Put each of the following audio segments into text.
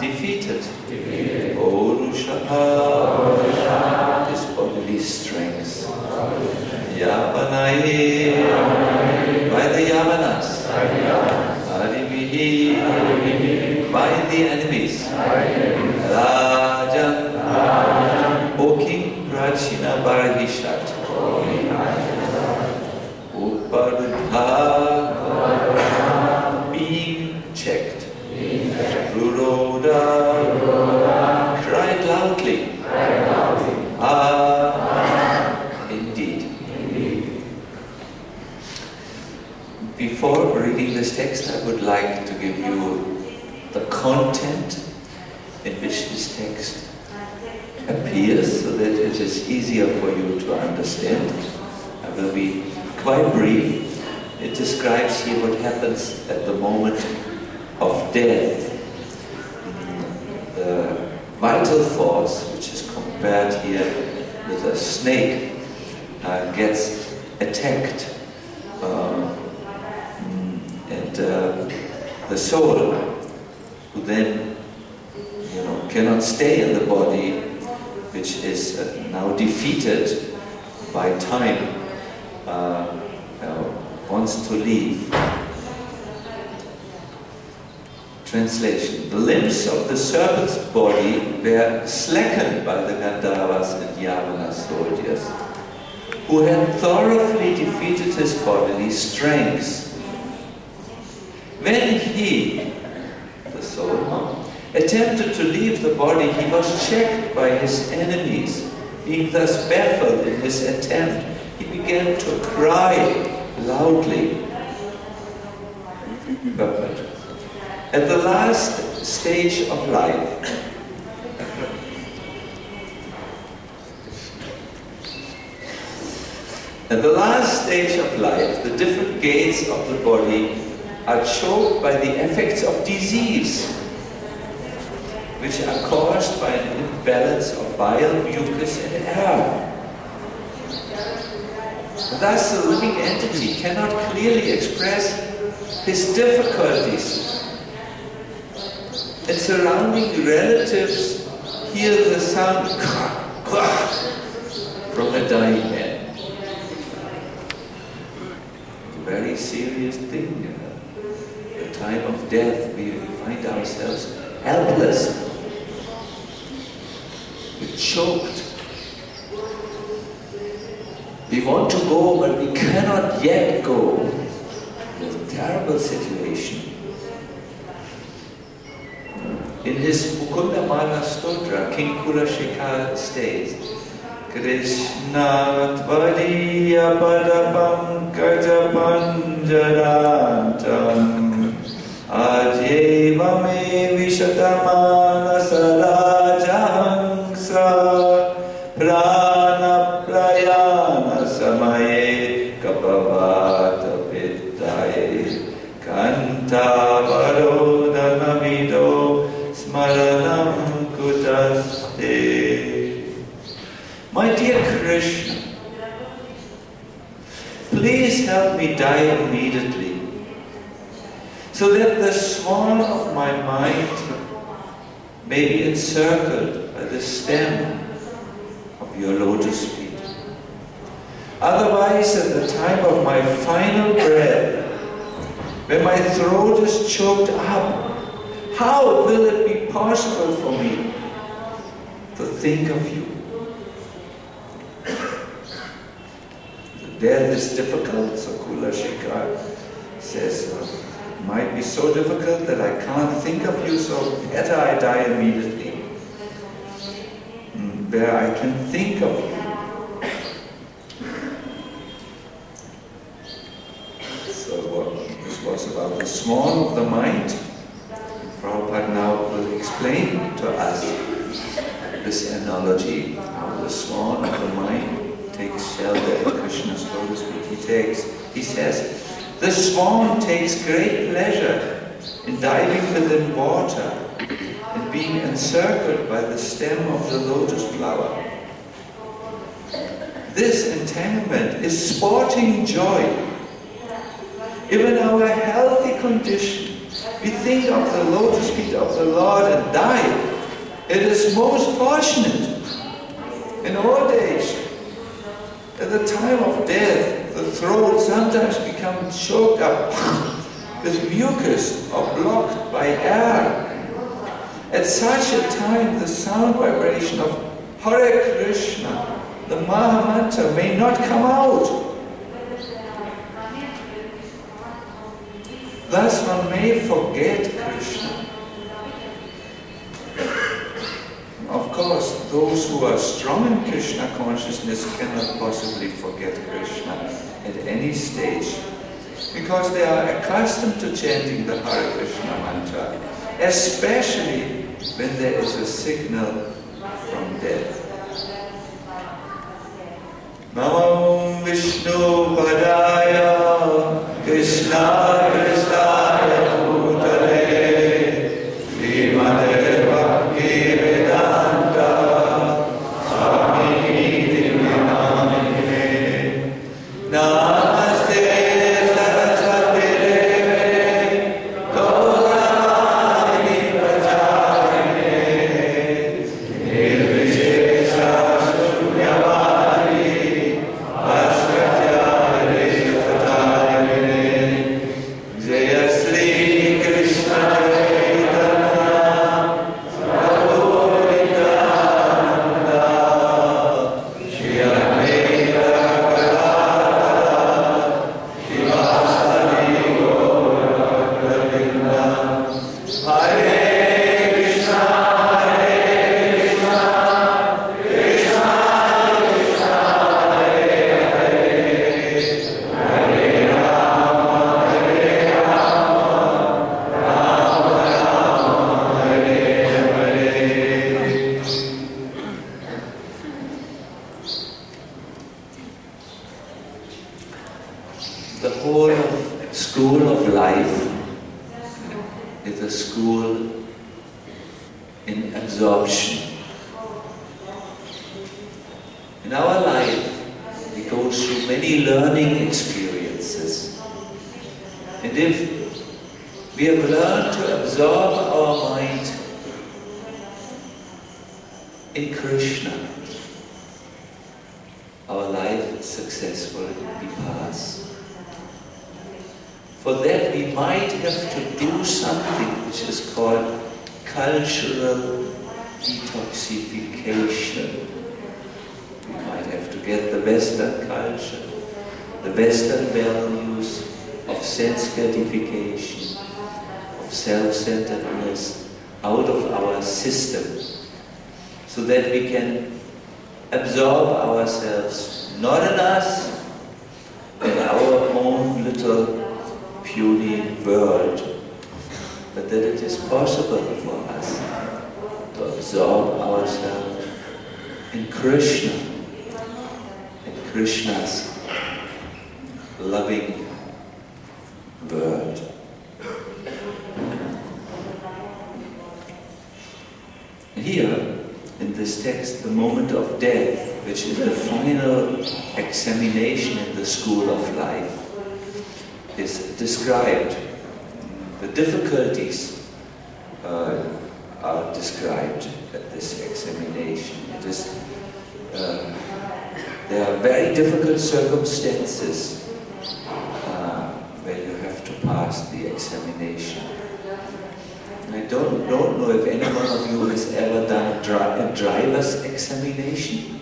Defeated. His bodily strength. Yavanai, by the Yavanas. Arivihi, by the enemies. Rajan, O King Prachina Barhishat. Uparudha, being checked. Ruroda, cried loudly. Indeed. Before reading this text, I would like to give you the content in which this text appears, so that it is easier for you to understand. I will be quite brief. It describes here what happens at the moment of of death, the vital force, which is compared here with a snake, gets attacked, and the soul, who then cannot stay in the body, which is now defeated by time, wants to leave. Translation: the limbs of the serpent's body were slackened by the Gandharvas and Yavana soldiers, who had thoroughly defeated his bodily strength. When he, the soul, attempted to leave the body, he was checked by his enemies. Being thus baffled in his attempt, he began to cry loudly. At the last stage of life, the different gates of the body are choked by the effects of disease, which are caused by an imbalance of bile, mucus, and air. Thus, the living entity cannot clearly express his difficulties, and surrounding relatives hear the sound from a dying man. It's a very serious thing. At the time of death, we find ourselves helpless. We're choked. We want to go, but we cannot yet go. It's a terrible situation. In his Mukundamana Stotra, King Kulashikha states, Krishna Tvadiya Padapam Kajapanjarantam Ajeva me Vishatamana Sarajahangsa Prana Prayana Samaye Kapavata Pittaye Kanta Varodana Vido Smaranam Kutaste. My dear Krishna, please help me die immediately, so that the swan of my mind may be encircled by the stem of your lotus feet. Otherwise, at the time of my final breath, when my throat is choked up, how will it be possible for me to think of you? Death is difficult, so Kulashikha says, it might be so difficult that I can't think of you, so better I die immediately, where I can think of you. So this was about the swan of the mind. Prabhupada now will explain to us this analogy, how the swan of the mind takes shelter in Krishna's lotus feet. He says, the swan takes great pleasure in diving within water and being encircled by the stem of the lotus flower. This entanglement is sporting joy. If in our healthy condition we think of the lotus feet of the Lord and die, it is most fortunate. In old age, at the time of death, the throat sometimes becomes choked up with mucus or blocked by air. At such a time, the sound vibration of Hare Krishna, the Mahamantra, may not come out. Thus one may forget Krishna. Of course, those who are strong in Krishna consciousness cannot possibly forget Krishna at any stage, because they are accustomed to chanting the Hare Krishna mantra, especially when there is a signal from death. Namam Vishnu Padaya Krishna Krishnaya Bhutale school in absorption. In our life, we go through many learning experiences. And if we have learned to absorb our mind in Krishna, our life is successful, we pass. For that we might have to do something which is called cultural detoxification. We might have to get the Western culture, the Western values of sense gratification, of self-centeredness out of our system, so that we can absorb ourselves, not in us, in our own little puny world, but that it is possible for us to absorb ourselves in Krishna, in Krishna's loving word. Here, in this text, the moment of death, which is the final examination in the school of life, is described. The difficulties are described at this examination. It is, there are very difficult circumstances where you have to pass the examination. And I don't know if any one of you has ever done a driver's examination.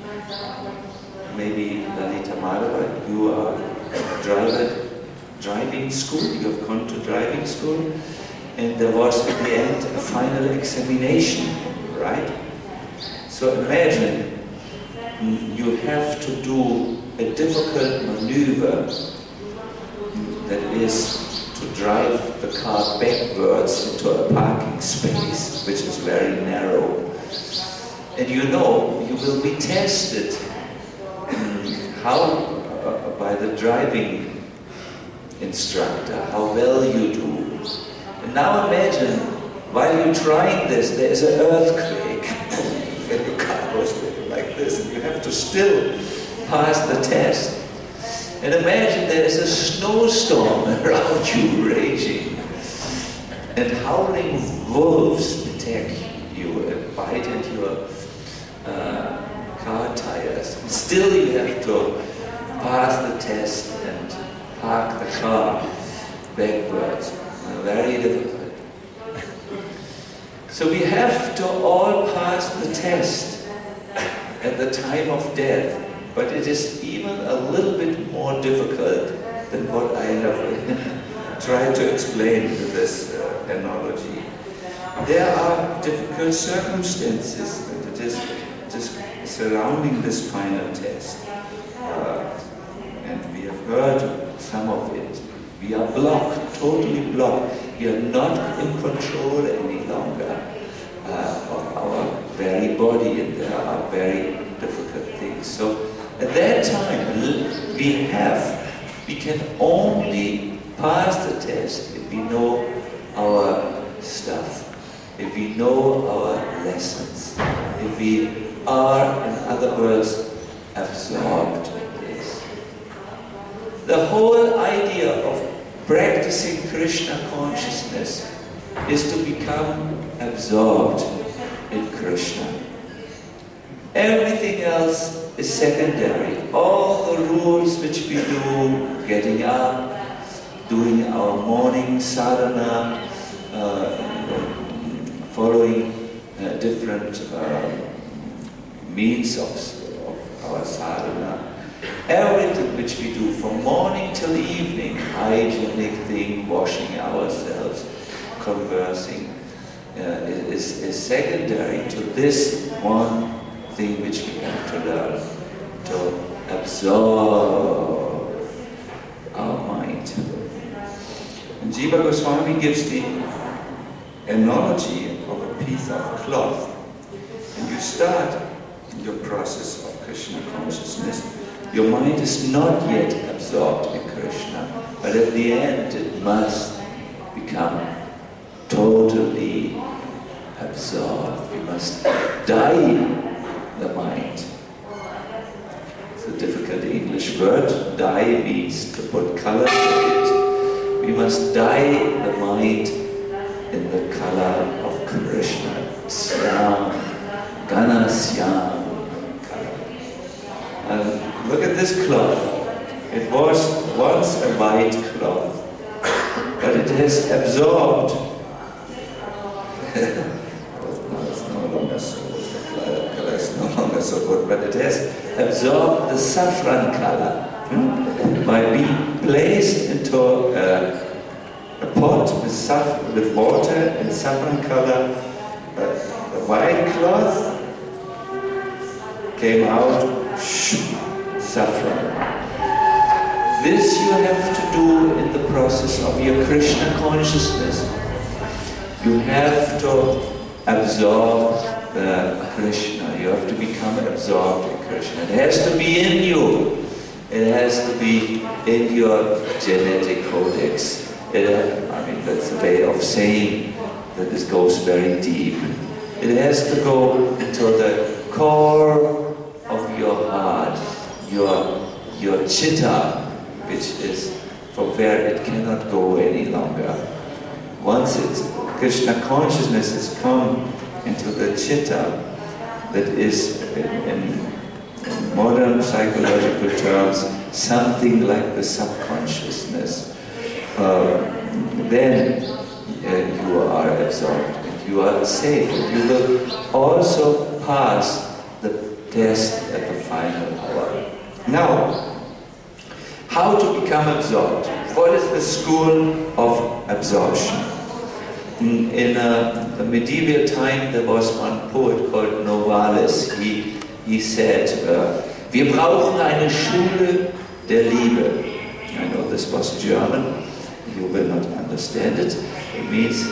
Maybe Lalita Madhava, you are a driving school, you have gone to driving school, and there was at the end a final examination, right? So imagine you have to do a difficult maneuver that is to drive the car backwards into a parking space, which is very narrow. And you know, you will be tested by the driving instructor, how well you do. And now imagine, while you're trying this, there is an earthquake. And your car goes like this, and you have to still pass the test. And imagine there is a snowstorm around you raging, and howling wolves attack you and bite at your car tires. And still you have to pass the test and park the car backwards. Very difficult. So we have to all pass the test at the time of death. But it is even a little bit more difficult than what I have tried to explain with this analogy. There are difficult circumstances that it is just surrounding this final test. And we have heard some of it. We are blocked, totally blocked. We are not in control any longer of our very body, and there are very difficult things. So at that time, we can only pass the test if we know our stuff, if we know our lessons, if we are, in other words, absorbed in this. The whole idea of practicing Krishna consciousness is to become absorbed in Krishna. Everything else is secondary. All the rules which we do, getting up, doing our morning sadhana, following different means of our sadhana, everything which we do from morning till evening, hygienic thing, washing ourselves, conversing, is secondary to this one thing which we have to learn, to absorb our mind. And Jiva Goswami gives the analogy of a piece of cloth. And you start your process of Krishna consciousness. Your mind is not yet absorbed in Krishna, but at the end it must become totally absorb. We must dye the mind. It's a difficult English word. Dye means to put color to it. We must dye the mind in the color of Krishna. Syam, Gana Syam color. Look at this cloth. It was once a white cloth, but it has absorbed. No, it's no longer so good. The color is no longer so good, but it has absorbed the saffron color by being placed into a pot with water and saffron color. The white cloth came out saffron. This you have to do in the process of your Krishna consciousness. You have to absorb Krishna. You have to become absorbed in Krishna. It has to be in you. It has to be in your genetic codex. I mean, that's a way of saying that this goes very deep. It has to go into the core of your heart, your chitta, which is from where it cannot go any longer. Once Krishna consciousness has come into the chitta, that is, in modern psychological terms, something like the subconsciousness, then you are absorbed, and you are safe, and you will also pass the test at the final hour. Now, how to become absorbed? What is the school of absorption? In the medieval time, there was one poet called Novalis. He said, wir brauchen eine Schule der Liebe. I know this was German. You will not understand it. It means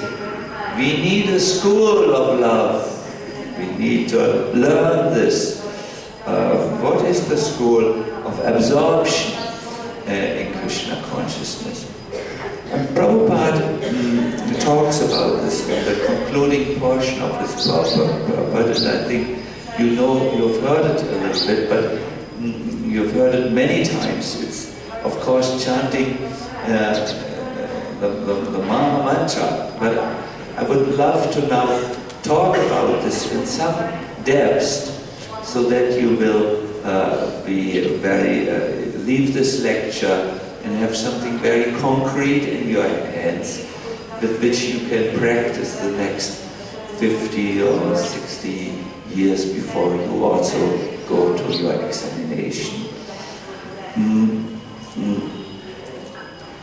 we need a school of love. We need to learn this. What is the school of absorption in Krishna consciousness? And Prabhupada talks about this in the concluding portion of his Prabhupada, and I think you've heard it a little bit, but you've heard it many times. It's, of course, chanting the Maha Mantra, but I would love to now talk about this in some depth, so that you will leave this lecture and have something very concrete in your hands with which you can practice the next 50 or 60 years before you also go to your examination.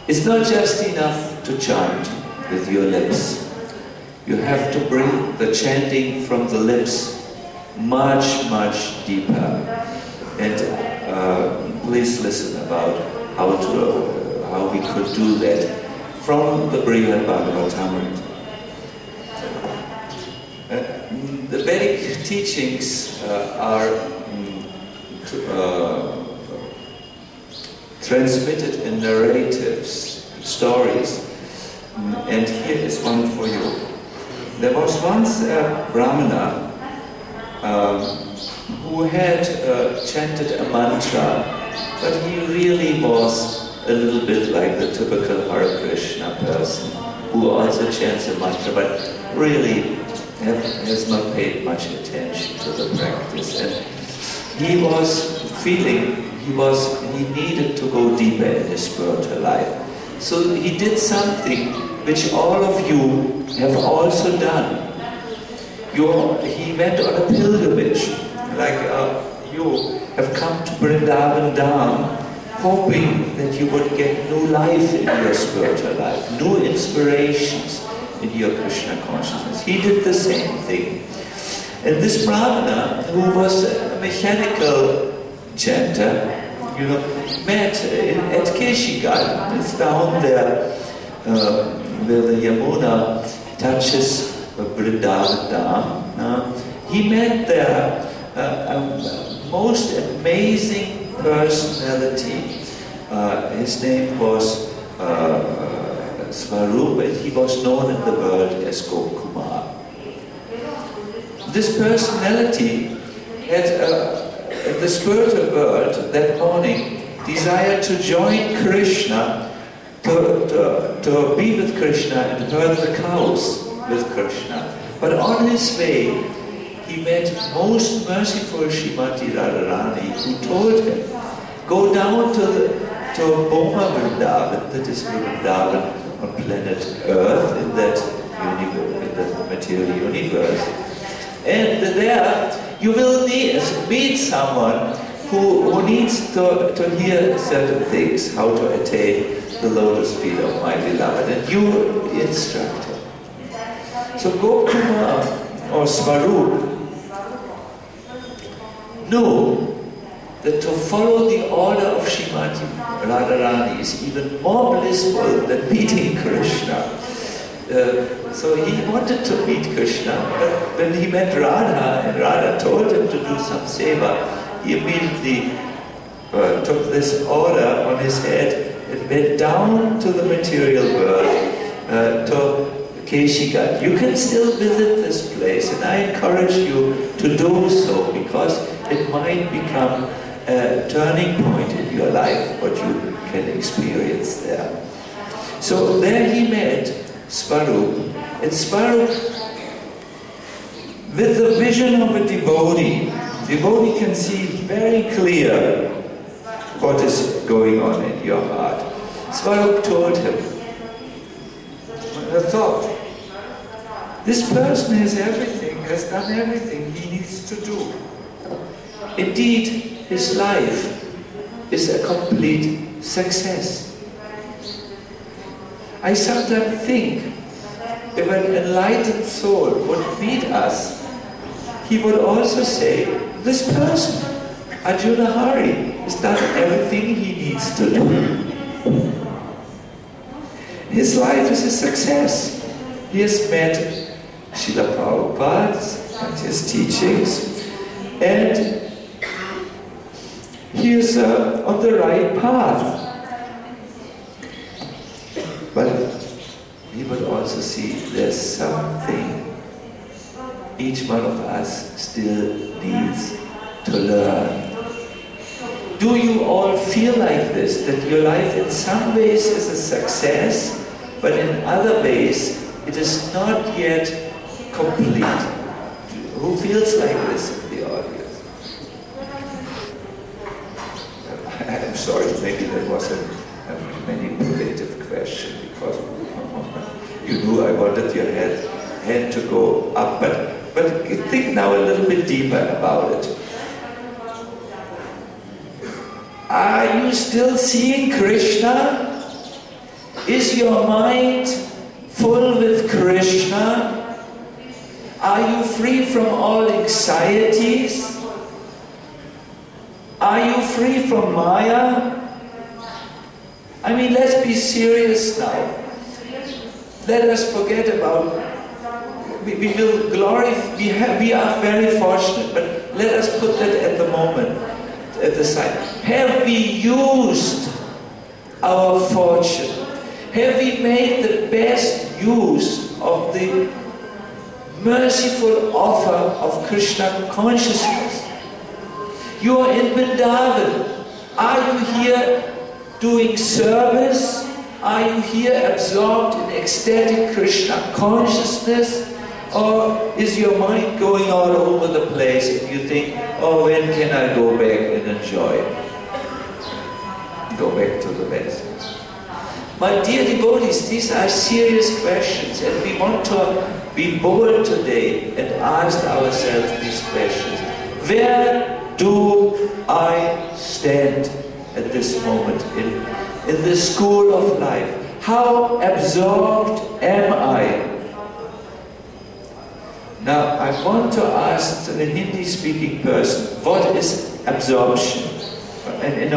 It's not just enough to chant with your lips. You have to bring the chanting from the lips much, much deeper. And please listen about how we could do that from the Bhagavatam. The Vedic teachings are transmitted in narratives, stories, and here is one for you. There was once a Brahmana who had chanted a mantra, but he really was a little bit like the typical Hare Krishna person who also chants a mantra, but really has not paid much attention to the practice. And he was feeling he needed to go deeper in his spiritual life. So he did something which all of you have also done. He went on a pilgrimage, like you have come to Vrindavan Dham, hoping that you would get new life in your spiritual life, new inspirations in your Krishna consciousness. He did the same thing. And this Brahmana, who was a mechanical chanter, met at Keshigal. It's down there where the Yamuna touches Vrindavan Dham. He met there a most amazing personality. His name was Swarup, and he was known in the world as Gokumar. This personality had, in the spiritual world that morning, desired to join Krishna, to be with Krishna and herd the cows with Krishna. But on his way, he met most merciful Srimati Radharani, who told him, go down to Boma Vrindavan, that is Vrindavan on planet Earth, in that material universe. And there you will meet someone who needs to hear certain things, how to attain the lotus feet of my beloved, and you instruct him. So Gokumar or Swarup knew that to follow the order of Srimati Radharani is even more blissful than meeting Krishna. So he wanted to meet Krishna, but when he met Radha and Radha told him to do some seva, he immediately took this order on his head and went down to the material world, to Keshigat. You can still visit this place, and I encourage you to do so, because it might become a turning point in your life, what you can experience there. So there he met Swarup, and Swarup, with the vision of a devotee can see very clear what is going on in your heart. Swarup told him, the thought, this person has everything, has done everything he needs to do. Indeed, his life is a complete success. I sometimes think if an enlightened soul would meet us, he would also say, this person, Arjuna Hari, has done everything he needs to do. His life is a success. He has met Srila Prabhupada and his teachings, and he is on the right path. But he would also see there's something each one of us still needs to learn. Do you all feel like this, that your life in some ways is a success, but in other ways it is not yet complete? Who feels like this in the audience? I'm sorry, maybe that was a manipulative question, because you knew I wanted your head to go up, but think now a little bit deeper about it. Are you still seeing Krishna? Is your mind full with Krishna? Are you free from all anxieties? Are you free from Maya? I mean, let's be serious now. Let us forget about, we will glorify, we are very fortunate, but let us put that at the moment, at the side. Have we used our fortune? Have we made the best use of the merciful offer of Krishna consciousness? You are in Vrindavan. Are you here doing service? Are you here absorbed in ecstatic Krishna consciousness? Or is your mind going all over the place and you think, oh, when can I go back and enjoy? Go back to the West. My dear devotees, these are serious questions, and we want to be bold today and ask ourselves these questions. Where do I stand at this moment in the school of life? How absorbed am I? Now, I want to ask the Hindi-speaking person, what is absorption? In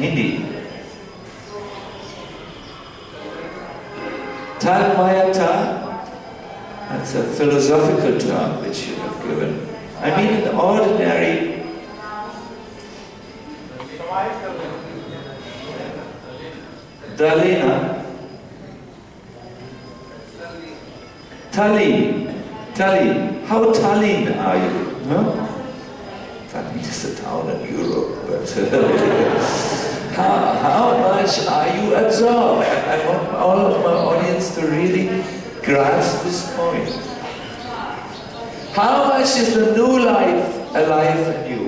Hindi. Tanmayata, that's a philosophical term which you have given. I mean an ordinary Dalena. Tallinn. How Tallinn are you? No? Tallinn is a town in Europe, but how much are you absorbed? I want all of my audience to really grasp this point. How much is the new life alive in you?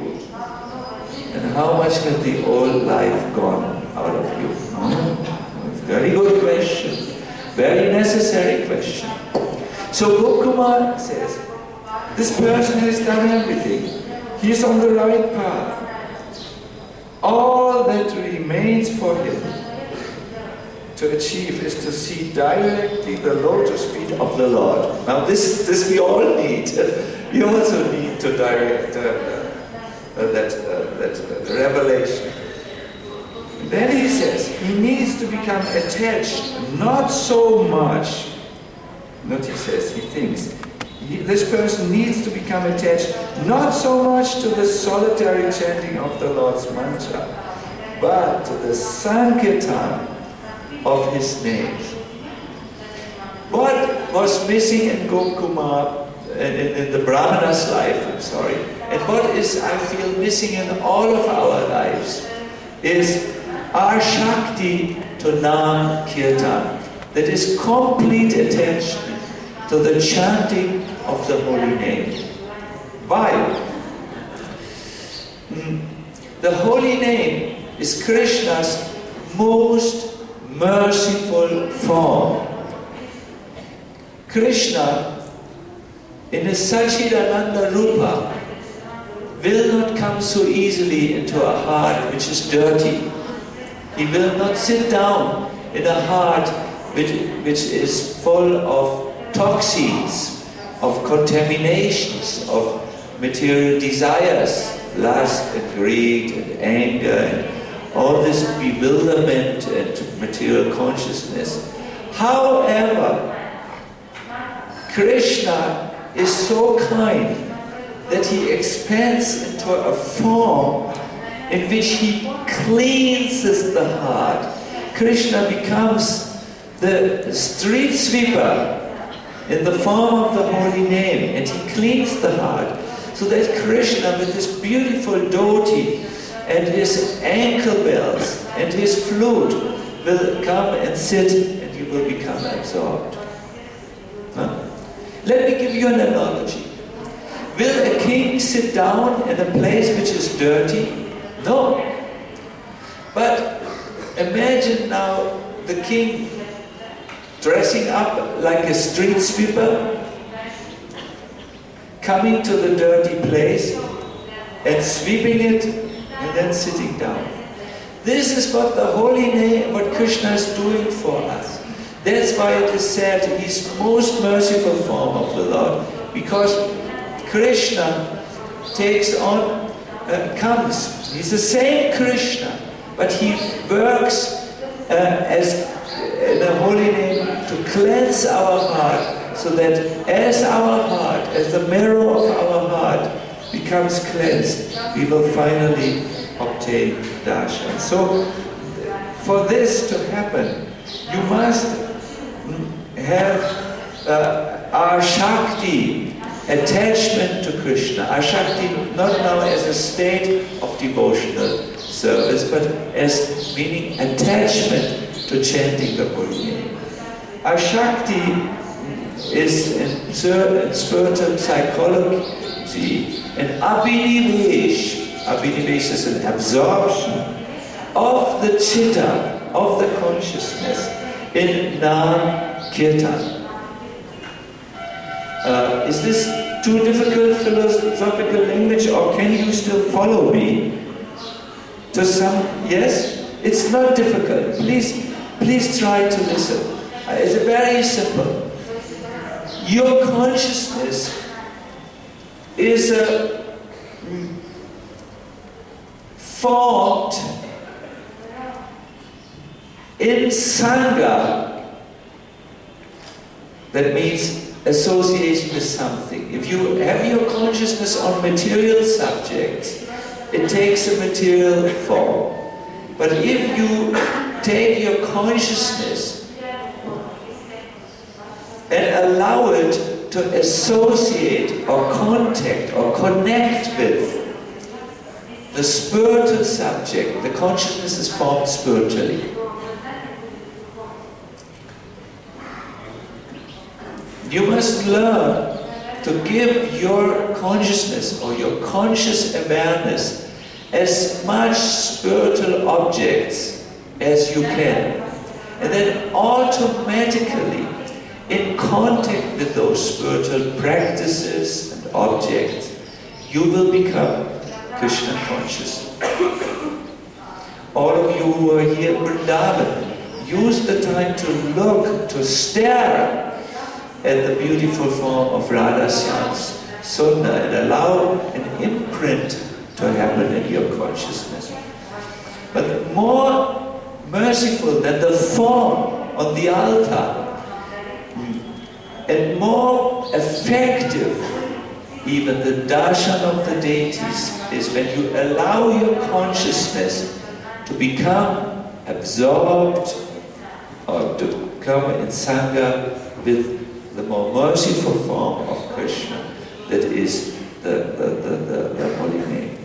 And how much has the old life gone out of you? Very good question. Very necessary question. So Gopkumar says, this person has done everything. He is on the right path. All that remains for him to achieve is to see directly the lotus feet of the Lord. Now this we all need. We also need to direct that revelation. Then he says, he needs to become attached, not so much, not he says, he thinks, this person needs to become attached not so much to the solitary chanting of the Lord's mantra, but to the Sankirtan of his names. What was missing in Gopkumar, in the Brahmana's life, and what is, I feel, missing in all of our lives, is our Shakti to Nam Kirtan. That is complete attention to the chanting of the holy name. Why? The holy name is Krishna's most merciful form. Krishna, in his Sacinandana Rupa, will not come so easily into a heart which is dirty. He will not sit down in a heart which is full of toxins, of contaminations, of material desires, lust and greed and anger and all this bewilderment and material consciousness. However, Krishna is so kind that he expands into a form in which he cleanses the heart. Krishna becomes the street sweeper in the form of the holy name, and he cleans the heart, so that Krishna, with his beautiful dhoti and his ankle bells and his flute, will come and sit, and you will become absorbed. Huh? Let me give you an analogy. Will a king sit down in a place which is dirty? No. But imagine now the king dressing up like a street sweeper, coming to the dirty place and sweeping it and then sitting down. This is what the holy name, what Krishna is doing for us. That's why it is said he's most merciful form of the Lord, because Krishna takes on, comes. He's the same Krishna, but he works as in the holy name to cleanse our heart, so that as our heart, as the mirror of our heart becomes cleansed, we will finally obtain darshan. So, for this to happen, you must have our Shakti, attachment to Krishna. Our Shakti not now as a state of devotional service, but as meaning attachment to chanting the holy name. Our Shakti is in spiritual psychology an abhinivesh. Abhinivesh is an absorption of the chitta, of the consciousness in Nam Kirtan. Is this too difficult philosophical language, or can you still follow me? To some, yes? It's not difficult. Please try to listen. It's very simple. Your consciousness is formed in Sangha. That means association with something. If you have your consciousness on material subjects, it takes a material form. But if you take your consciousness and allow it to associate or contact or connect with the spiritual subject. The consciousness is formed spiritually. You must learn to give your consciousness or your conscious awareness as much spiritual objects as you can. And then automatically, in contact with those spiritual practices and objects, you will become Krishna conscious. All of you who are here in Vrindavan, use the time to look, to stare at the beautiful form of Radha Shyam's Sundar and allow an imprint to happen in your consciousness. But more merciful than the form on the altar, and more effective even the darshan of the deities, is when you allow your consciousness to become absorbed or to come in sangha with the more merciful form of Krishna, that is the holy name.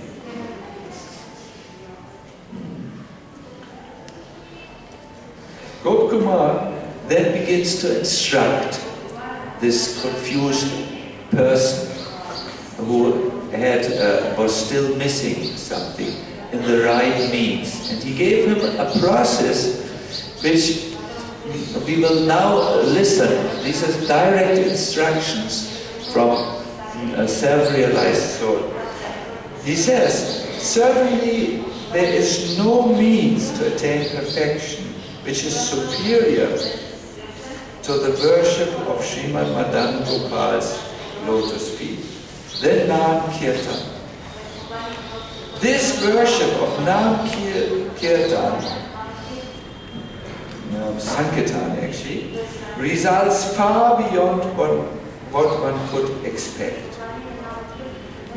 Gopkumar then begins to instruct this confused person who was still missing something in the right means. And he gave him a process which we will now listen. These are direct instructions from a self-realized soul. He says, certainly there is no means to attain perfection which is superior to the worship of Srimad Madan Gopal's lotus feet. Then Nam Kirtan. This worship of Nam Kirtan, Sankirtan actually, results far beyond what one could expect.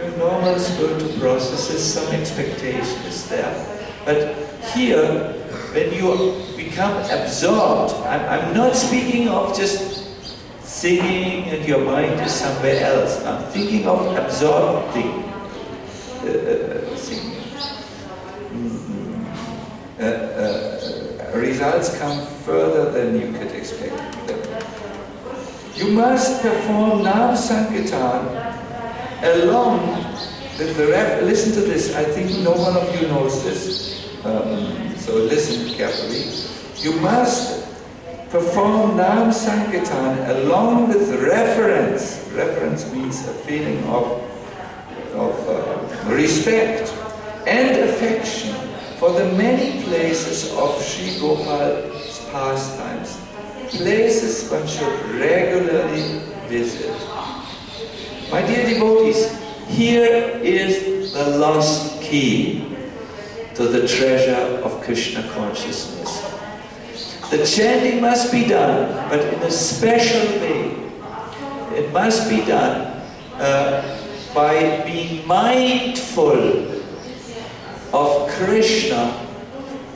In normal spiritual processes, some expectation is there. But here, when you become absorbed, I'm not speaking of just singing and your mind is somewhere else. I'm thinking of absorbing singing. Results come further than you could expect. You must perform Nam Sankirtan along with the listen to this, I think no one of you knows this, so listen carefully. You must perform Nam Sankirtan along with reverence. Reverence means a feeling of respect and affection for the many places of Sri Gopal's pastimes, places one should regularly visit. My dear devotees, here is the lost key to the treasure of Krishna consciousness. The chanting must be done, but in a special way. It must be done by being mindful of Krishna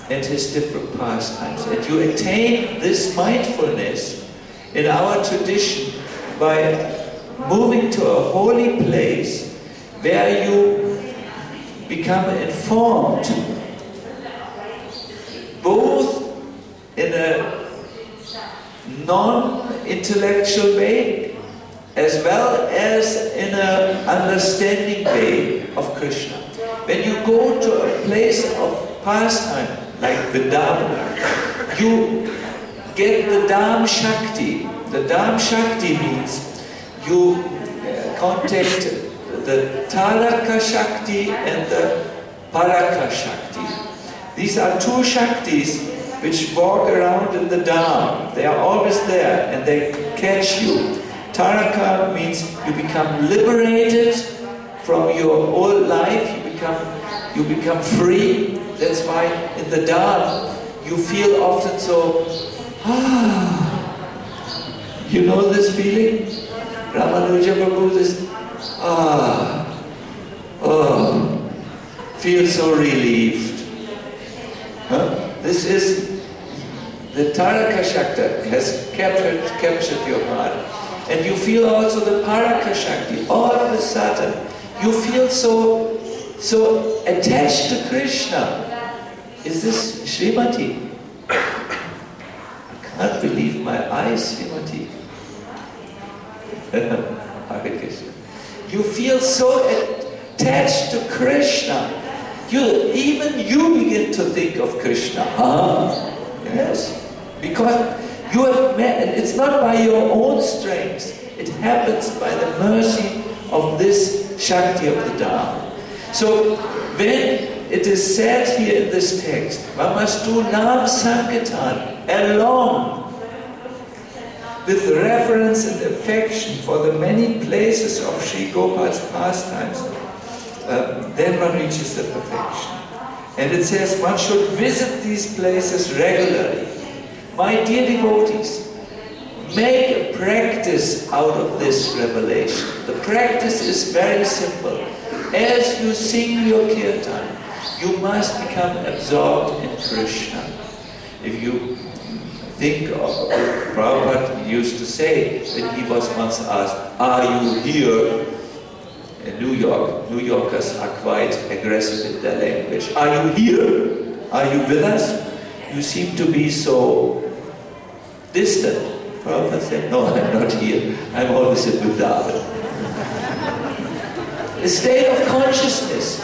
and his different pastimes. And you attain this mindfulness in our tradition by moving to a holy place where you become informed both in a non-intellectual way as well as in an understanding way of Krishna. When you go to a place of pastime like Vrindavan, you get the Dham Shakti. The Dham Shakti means you contact the Taraka Shakti and the Paraka Shakti. These are two Shaktis which walk around in the Dham. They are always there and they catch you. Taraka means you become liberated from your old life, you become free. That's why in the Dham you feel often so, you know this feeling? Ramanuja Prabhu, this, feel so relieved. Huh? This The Taraka Shakti has captured your heart. And you feel also the Paraka Shakti. All of a sudden, you feel so attached to Krishna. Is this Srimati? I can't believe my eyes, Srimati. Hare Krishna. You feel so attached to Krishna. Even you begin to think of Krishna. Huh? Yes. Because you have met, and it's not by your own strength. It happens by the mercy of this Shakti of the Dharma. So when it is said here in this text, one must do Nam Sankirtan along with reverence and affection for the many places of Sri Gopal's pastimes, then one reaches the perfection. And it says one should visit these places regularly. My dear devotees, make a practice out of this revelation. The practice is very simple. As you sing your kirtan, you must become absorbed in Krishna. If you think of what Prabhupada used to say when he was once asked, are you here? In New York, New Yorkers are quite aggressive in their language. Are you here? Are you with us? You seem to be so distant. Prabhupada said, no, I'm not here. I'm always in Vrindavan. A state of consciousness,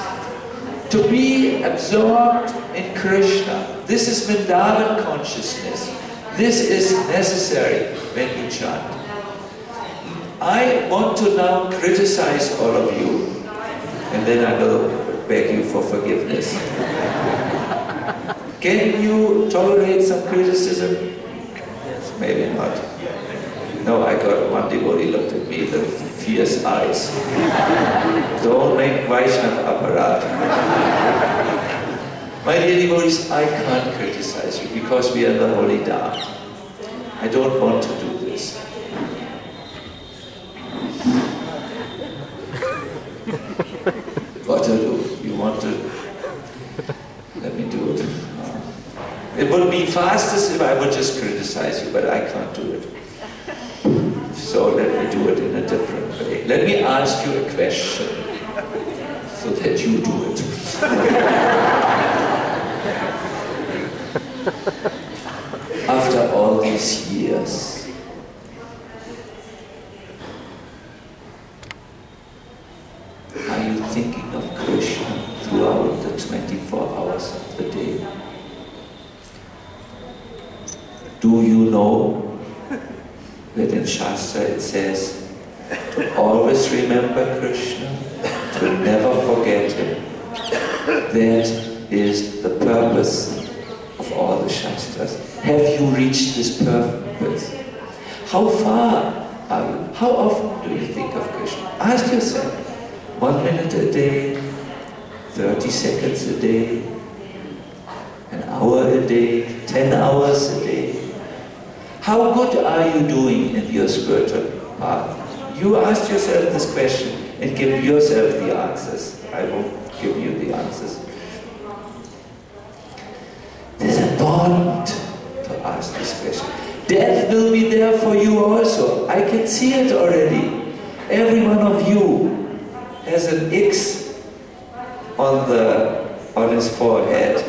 to be absorbed in Krishna. This is Vrindavan consciousness. This is necessary when you chant. I want to now criticize all of you, and then I will beg you for forgiveness. Can you tolerate some criticism? Maybe not. No, I got one devotee looked at me with fierce eyes. Don't make Vaishnav aparat. My dear devotees, I can't criticize you because we are in the holy Dharma. I don't want to do this. What to do? You want to? Let me do it. It would be fastest if I would just criticize you, but I can't do it. So let me do it in a different way. Let me ask you a question so that you do it. After all these years, are you thinking of Krishna throughout the 24 hours of the day? Do you know that in Shastra it says to always remember Krishna, to never forget Him? That is the purpose of all the Shastras. Have you reached this purpose? How far are you? How often do you think of Krishna? Ask yourself. 1 minute a day, 30 seconds a day, an hour a day, 10 hours a day. How good are you doing in your spiritual path? You ask yourself this question and give yourself the answers. I won't give you the answers. It is important to ask this question. Death will be there for you also. I can see it already. Every one of you has an X on his forehead.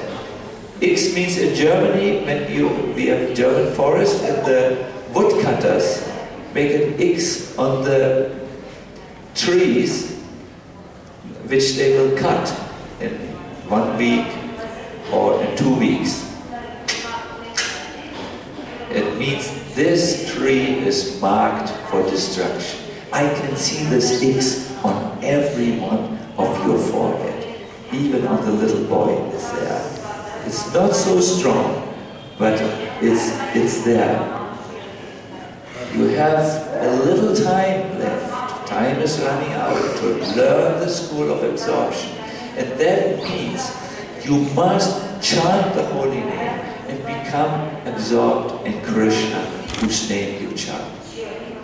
X means in Germany, when we have German forest, and the woodcutters make an X on the trees which they will cut in 1 week or in 2 weeks. It means this tree is marked for destruction. I can see this X on every one of your forehead. Even on the little boy is there. It's not so strong, but it's there. You have a little time left. Time is running out to learn the school of absorption. And that means you must chant the holy name and become absorbed in Krishna, whose name you chant.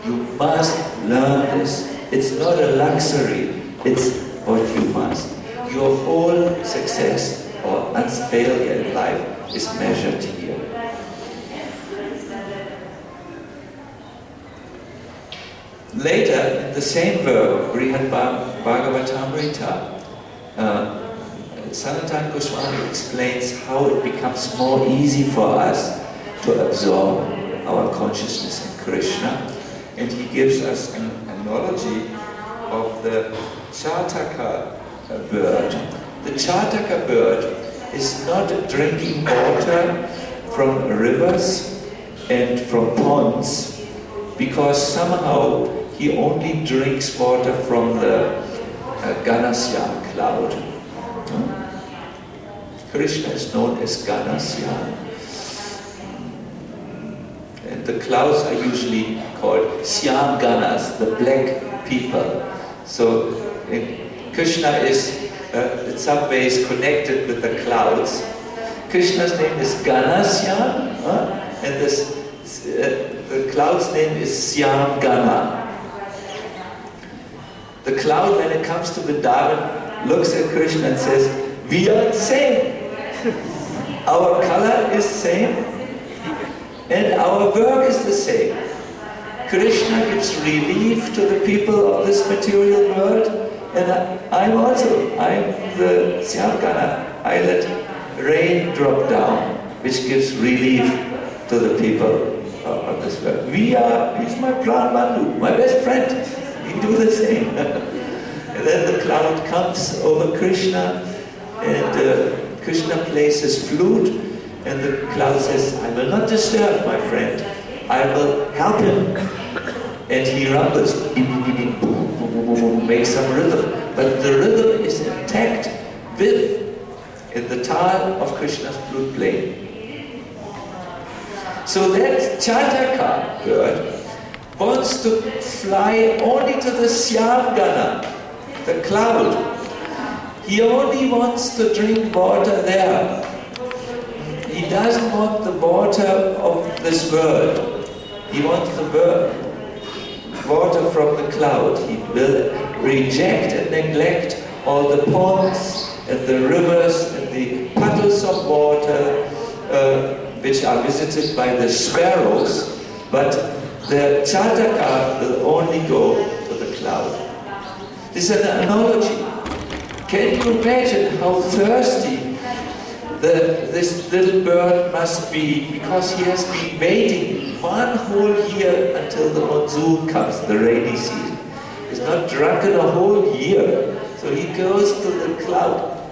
You must learn this. It's not a luxury, it's what you must. Your whole success or failure in life is measured here. Later, in the same verb, Brihad Bhagavatamrita, Sanatana Goswami explains how it becomes more easy for us to absorb our consciousness in Krishna, and he gives us an analogy of the Chataka bird. The Chataka bird is not drinking water from rivers and from ponds, because somehow he only drinks water from the Ganasya cloud. Krishna is known as Ganasya. And the clouds are usually called Syam Ganas, the black people. So Krishna is in some ways connected with the clouds. Krishna's name is Ganasya, and the cloud's name is Syam Gana. The cloud, when it comes to Vrindavan, looks at Krishna and says, "We are the same. Our color is same, and our work is the same." Krishna gives relief to the people of this material world, and I'm the Syamgana. I let rain drop down, which gives relief to the people of this world. He's my Pran Bandhu, my best friend. We do the same. And then the cloud comes over Krishna, and Krishna plays his flute, and the cloud says, "I will not disturb my friend. I will help him." And he rumbles, makes some rhythm. But the rhythm is intact in the tal of Krishna's flute playing. So that Chataka bird wants to fly only to the Syamgana, the cloud. He only wants to drink water there. He doesn't want the water of this world. He wants the water from the cloud. He will reject and neglect all the ponds and the rivers and the puddles of water which are visited by the sparrows, but the Chataka will only go to the cloud. This is an analogy. Can you imagine how thirsty this little bird must be, because he has been waiting one whole year until the monsoon comes, the rainy season. He's not drunk in a whole year. So he goes to the cloud,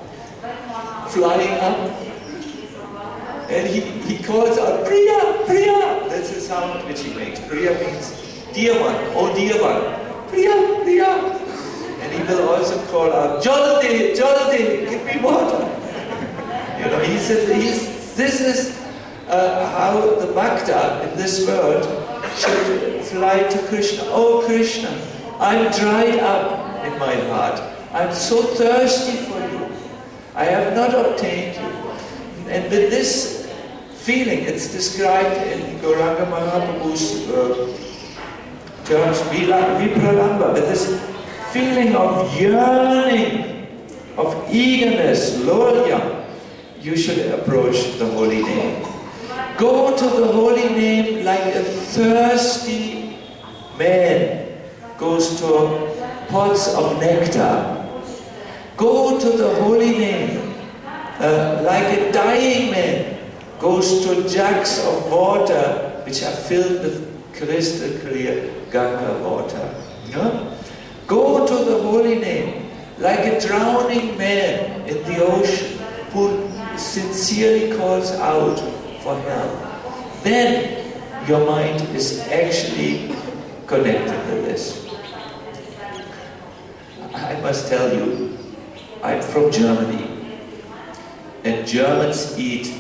flying up, and he calls out, "Priya, Priya!" That's the sound which he makes. Priya means dear one, oh dear one. Priya, Priya! And he will also call out, "Jaldi, Jaldi, give me water." You know, he said, this is how the bhakta in this world should fly to Krishna. "Oh Krishna, I'm dried up in my heart. I'm so thirsty for you. I have not obtained you." And with this feeling, it's described in Gauranga Mahaprabhu's terms, Vipralamba, with this feeling of yearning, of eagerness, lolya, you should approach the holy name. Go to the holy name like a thirsty man goes to pots of nectar. Go to the holy name like a dying man goes to jugs of water which are filled with crystal clear Ganga water. Yeah? Go to the holy name like a drowning man in the ocean who sincerely calls out for help. Then your mind is actually connected to this. I must tell you, I'm from Germany, and Germans eat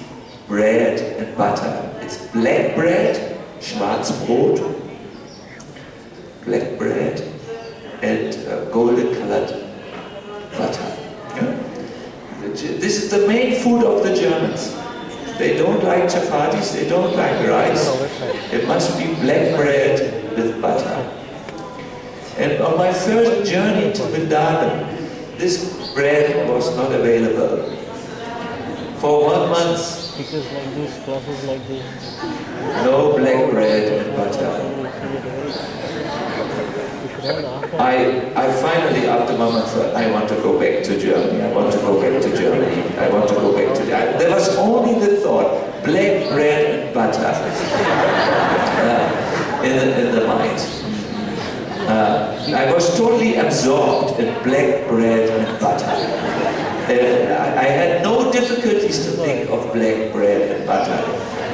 bread and butter. It's black bread, Schwarzbrot, black bread, and golden colored butter. Yeah? This is the main food of the Germans. They don't like chapatis, they don't like rice. It must be black bread with butter. And on my first journey to Vrindavan, this bread was not available. For 1 month, because like this, classes like this. No black bread and butter. I finally, after Mama thought, I want to go back to Germany, I want to go back to Germany, I want to go back to Germany. There was only the thought, black bread and butter in the mind. I was totally absorbed in black bread and butter. I had no difficulties to think of black bread and butter.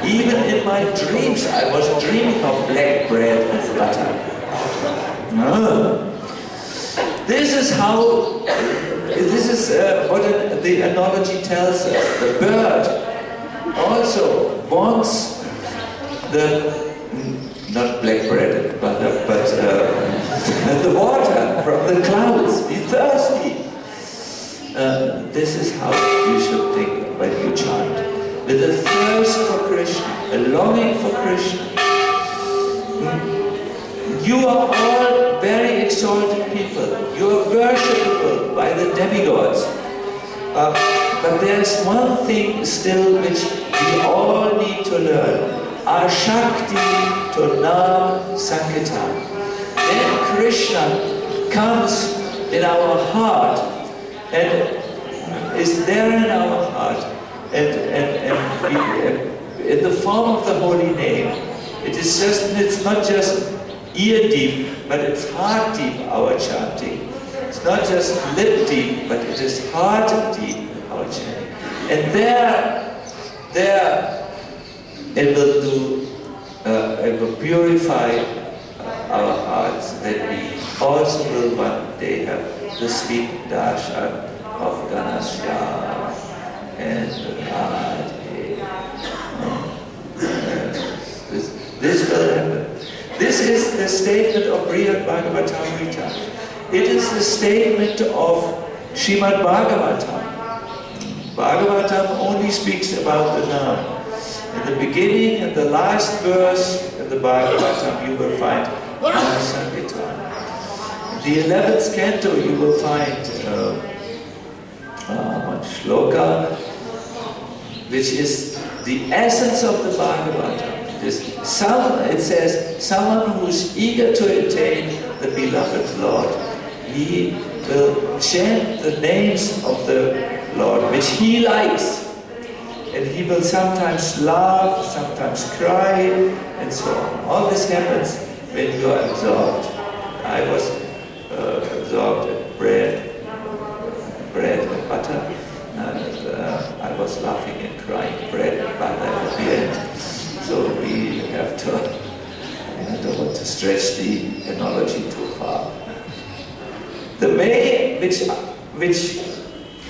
Even in my dreams, I was dreaming of black bread and butter. This is how, this is what the analogy tells us. The bird also wants the, not black bread and butter, but the water from the clouds. Be thirsty. This is how you should think when you chant. With a thirst for Krishna, a longing for Krishna. You are all very exalted people. You are worshipable by the demigods. But there's one thing still which we all need to learn. Our Shakti to Nam Sankirtan. Then Krishna comes in our heart and is there in our heart and in the form of the holy name. It's not just ear deep, but it's heart deep, our chanting. It's not just lip deep, but it is heart deep, our chanting. And there it will do, it will purify our hearts, that we also will one day have the sweet darshan of Ganasya and Radhe. This will happen. This is the statement of Brihad Bhagavatam Gita. It is the statement of Srimad Bhagavatam. Bhagavatam only speaks about the Nam. In the beginning and the last verse in the Bhagavatam you will find Nam Sankirtan. In the 11th canto you will find one shloka, which is the essence of the Bhagavatam. It says, someone who is eager to attain the beloved Lord, he will chant the names of the Lord, which he likes. And he will sometimes laugh, sometimes cry, and so on. All this happens when you are absorbed. I was absorbed in bread and butter, and I was laughing and crying bread and butter at the end. So we have to, I don't want to stretch the analogy too far. The way which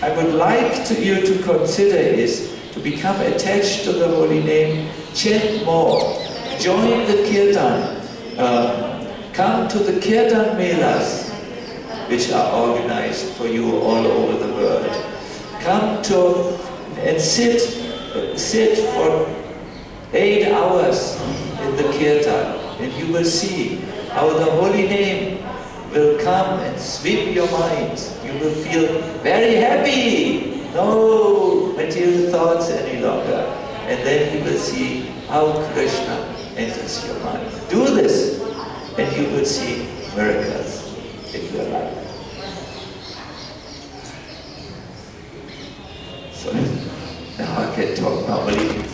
I would like you to consider is to become attached to the holy name, chant more, join the kirtan, come to the kirtan melas, which are organized for you all over the world. Come to and sit for 8 hours in the kirtan, and you will see how the holy name will come and sweep your mind. You will feel very happy. No material thoughts any longer. And then you will see how Krishna enters your mind. Do this, and you will see miracles in your life. So now I can talk normally.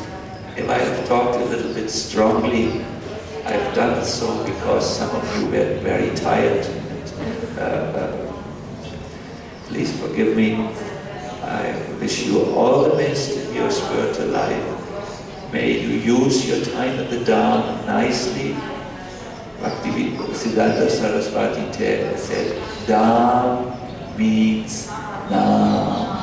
If I have talked a little bit strongly, I've done so because some of you were very tired. Please forgive me. I wish you all the best in your spiritual life. May you use your time at the Dham nicely. Siddhanta Saraswati said, Dham means Nam.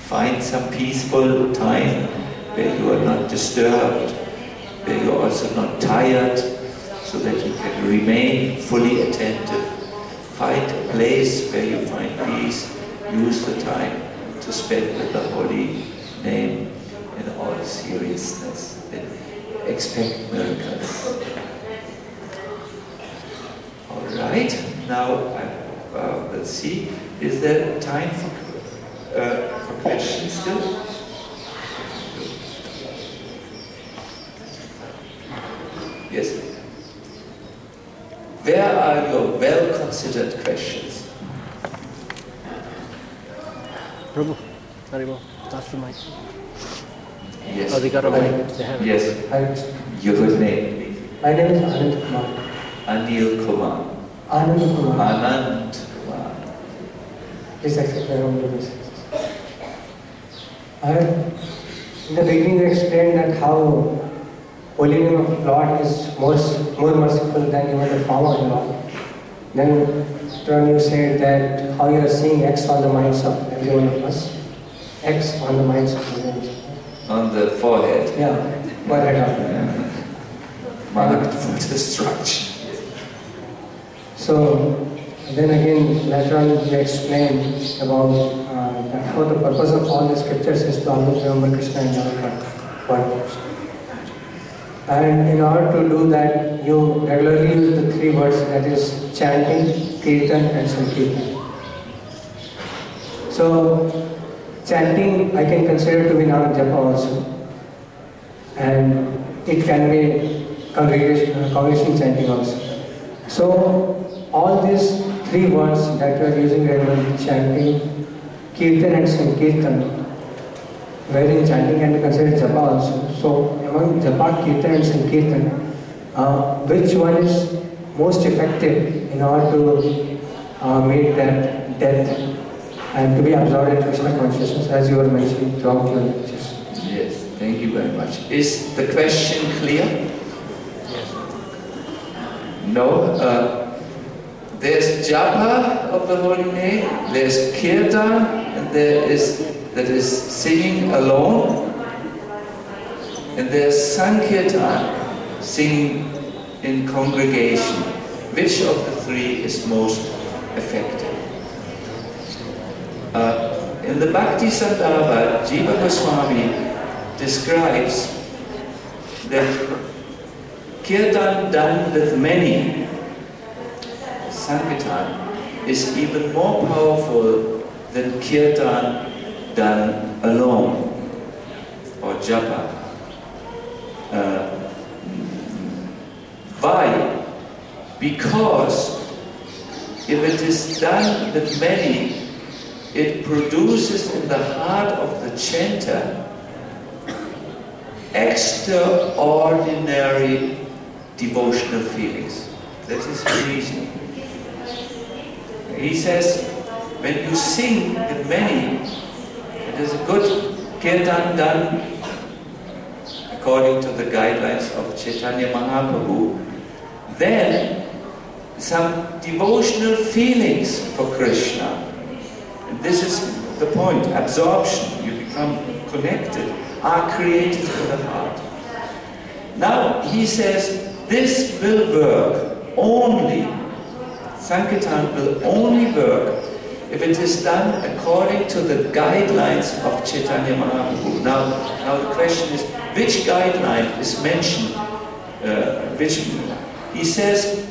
Find some peaceful time where you are not disturbed, where you are also not tired, so that you can remain fully attentive. Find a place where you find peace. Use the time to spend with the holy name in all seriousness. And expect miracles. All right. Now, let's see. Is there time for questions still? Yes. are your well-considered questions? Prabhu, Haribo, that's the mic. Yes. Oh, they got a mic. They have it. Yes. Your good name, please. My name is Anand Kumar. Anil Kumar. Anand Kumar. Anand Kumar. Please accept my humble respects. In the beginning, you explained that how holy name of Lord is more merciful than even the form of the Lord. Then you said that how you are seeing X on the minds of every one of us. X on the minds of everyone. On the forehead. Yeah, forehead. Marked for destruction. So, then again, later on you explained about how the purpose of all the scriptures is to always remember Krishna in our heart. And in order to do that, you regularly use the 3 words, that is chanting, kirtan and sankirtan. So, chanting I can consider to be now japa also. And it can be congregation chanting also. So, all these 3 words that we are using regularly, chanting, kirtan and sankirtan, wherein chanting can be considered japa also. So, among japa, kirtan and sankirtan, which one is most effective in order to meet that death and to be absorbed in Krishna consciousness, as you were mentioning throughout your lectures? Yes, thank you very much. Is the question clear? Yes. No? There's japa of the holy name, there's kirtan, and that is singing alone, and there's sankirtan, singing in congregation. Which of the 3 is most effective? In the Bhakti Sandarbha, Jiva Goswami describes that kirtan done with many, sankirtan, is even more powerful than kirtan done alone, or japa. Why? Because if it is done with many, it produces in the heart of the chanter extraordinary devotional feelings. That is the reason. He says, when you sing with many, it is a good kirtan done according to the guidelines of Chaitanya Mahaprabhu, then some devotional feelings for Krishna. And this is the point, absorption, you become connected, are created in the heart. Now, he says, this will work only, sankirtan will only work if it is done according to the guidelines of Chaitanya Mahaprabhu. Now the question is, which guideline is mentioned? He says,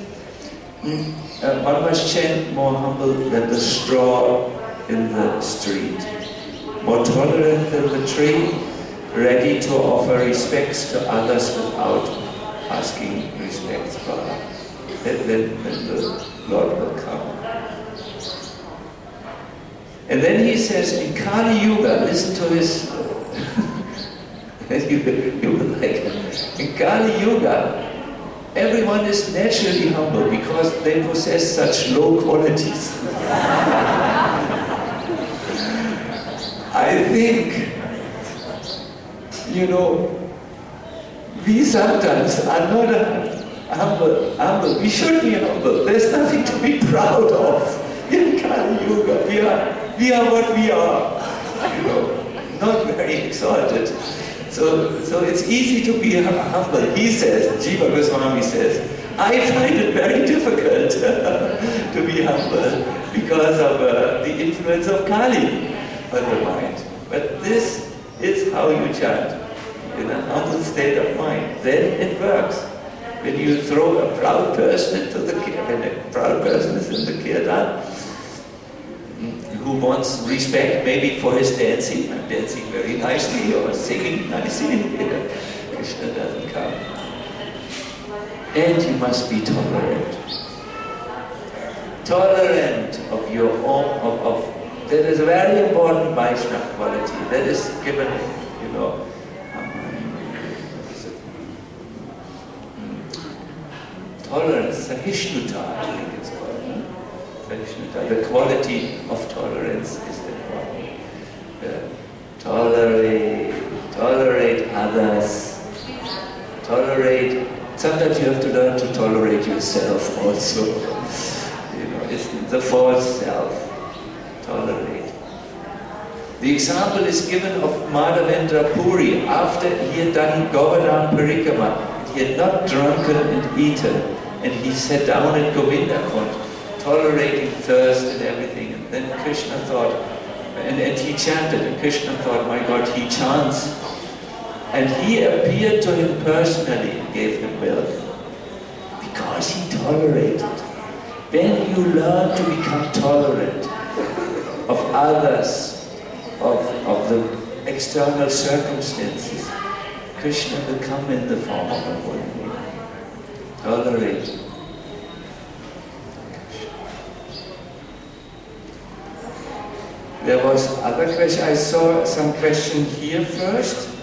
one must chant more humble than the straw in the street, more tolerant than the tree, ready to offer respects to others without asking respects for others. Then the Lord will come. And then he says, in Kali Yuga, listen to his, you will like it. In Kali Yuga, everyone is naturally humble because they possess such low qualities. I think, we sometimes are not humble. We should be humble. There's nothing to be proud of in Kali Yuga. We are what we are, not very exalted. So it's easy to be humble. He says, Jiva Goswami says, I find it very difficult to be humble because of the influence of Kali on the mind. But this is how you chant, in a humble state of mind. Then it works. When you throw a proud person into the kirtan, when a proud person is in the kirtan, who wants respect maybe for his dancing, I'm dancing very nicely or singing nicely, Krishna doesn't come. And you must be tolerant. tolerant of your own, that is a very important Vaishnava quality. That is given, you know, tolerance, Sahishnuta, I think it's called. Sahishnuta, the quality of tolerance is important. Tolerate others. Sometimes you have to learn to tolerate yourself also. You know, it's the false self. Tolerate. The example is given of Madhavendra Puri after he had done Govardhan Parikrama. He had not drunken and eaten, and he sat down at Govinda Kund, tolerating thirst and everything. And then Krishna thought, and he chanted, and Krishna thought, my God, he chants. And he appeared to him personally and gave him milk. Because he tolerated. When you learn to become tolerant of others, of the external circumstances, Krishna will come in the form of a holy. Tolerate. There was other question. I saw some question here first.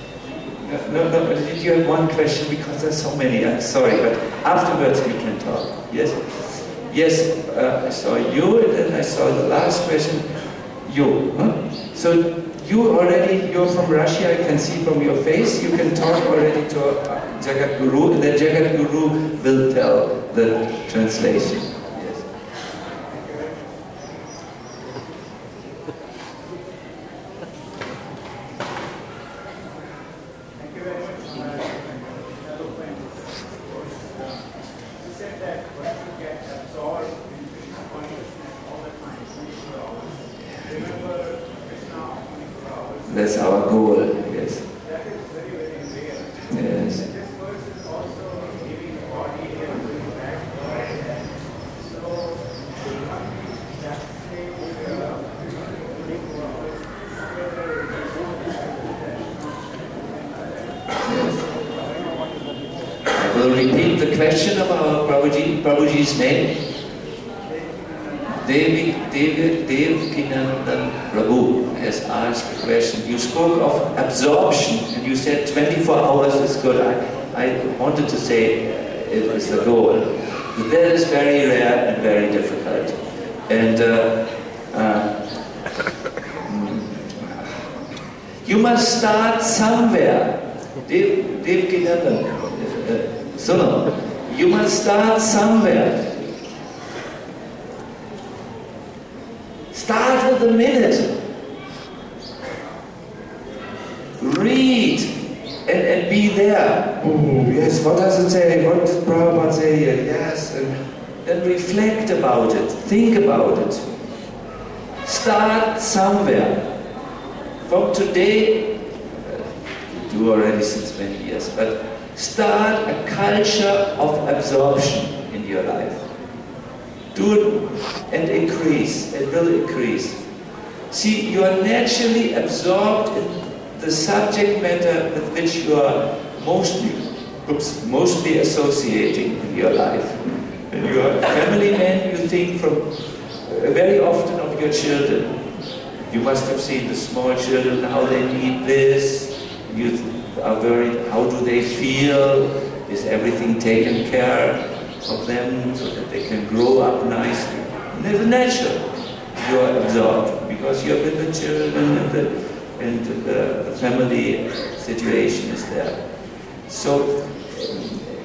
No, did you have one question? Because there's so many, I'm sorry, but afterwards we can talk. Yes? Yes, I saw you, and then I saw the last question, you. Huh? So you're from Russia, I can see from your face, you can talk already to Jagat Guru, and then Jagat Guru will tell the translation. Yes. That's our goal, yes. Yes. I will repeat the question of our Prabhuji's name. Devakinandan Prabhu has asked a question. You spoke of absorption and you said 24 hours is good. I wanted to say it is the goal. But that is very rare and very difficult. And you must start somewhere. Devakinandan, Sunam, you must start somewhere. Start with a minute. Read and be there. Yes, what does it say? What did Prabhupada say here? Yes, and then reflect about it. Think about it. Start somewhere. From today, you do already since many years, but start a culture of absorption in your life. Do it and increase, it will increase. See, you are naturally absorbed in the subject matter with which you are mostly associating in your life. When you are a family man, you think very often of your children. You must have seen the small children, how they need this. You are worried, how do they feel? Is everything taken care of them so that they can grow up nicely? And it's natural. You are absorbed because you are with the children and the family situation is there. So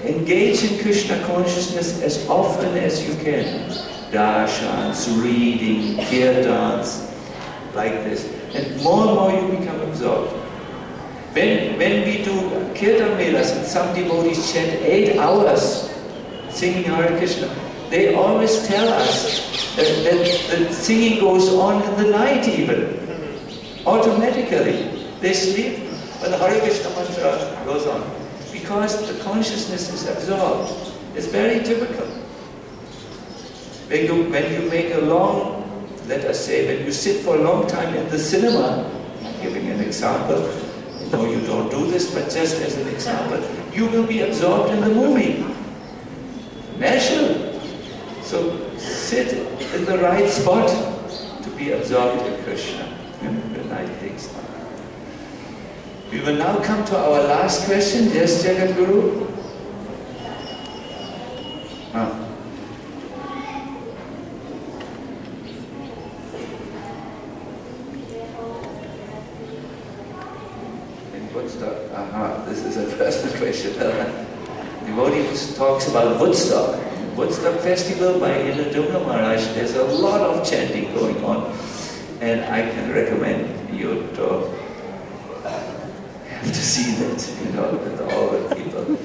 engage in Krishna consciousness as often as you can. Darshans, reading, kirtans, like this. And more you become absorbed. When we do kirtan melas and some devotees chant 8 hours singing Hare Krishna, they always tell us that singing goes on in the night even. Automatically. They sleep when the Hare Krishna mantra goes on. Because the consciousness is absorbed. It's very typical. When you make a long, let us say, when you sit for a long time in the cinema, I'm giving an example, no, you don't do this, but just as an example, you will be absorbed in the movie. Natural. So sit in the right spot to be absorbed in Krishna. When I think so. We will now come to our last question. Yes, Jagat Guru? In Woodstock? This is a personal question. Devotee talks about Woodstock. Woodstock festival by Iladunga Maharaj. There's a lot of chanting going on. And I can recommend you to have to see that, with all the people.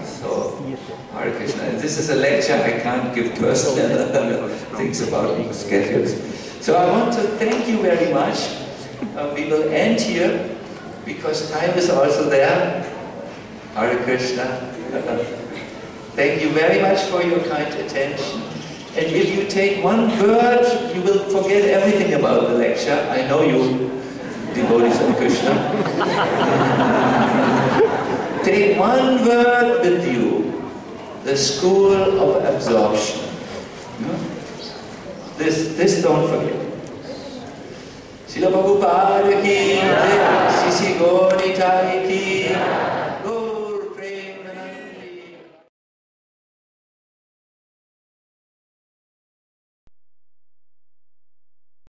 So, Hare Krishna. This is a lecture, I can't give personal things about schedules. So I want to thank you very much. We will end here, because time is also there. Hare Krishna. Thank you very much for your kind attention. And if you take one word, you will forget everything about the lecture. I know you, devotees of Krishna. Take one word with you, the school of absorption. This don't forget. Srila Prabhupada ki, Sisi Gaura Nitai ki.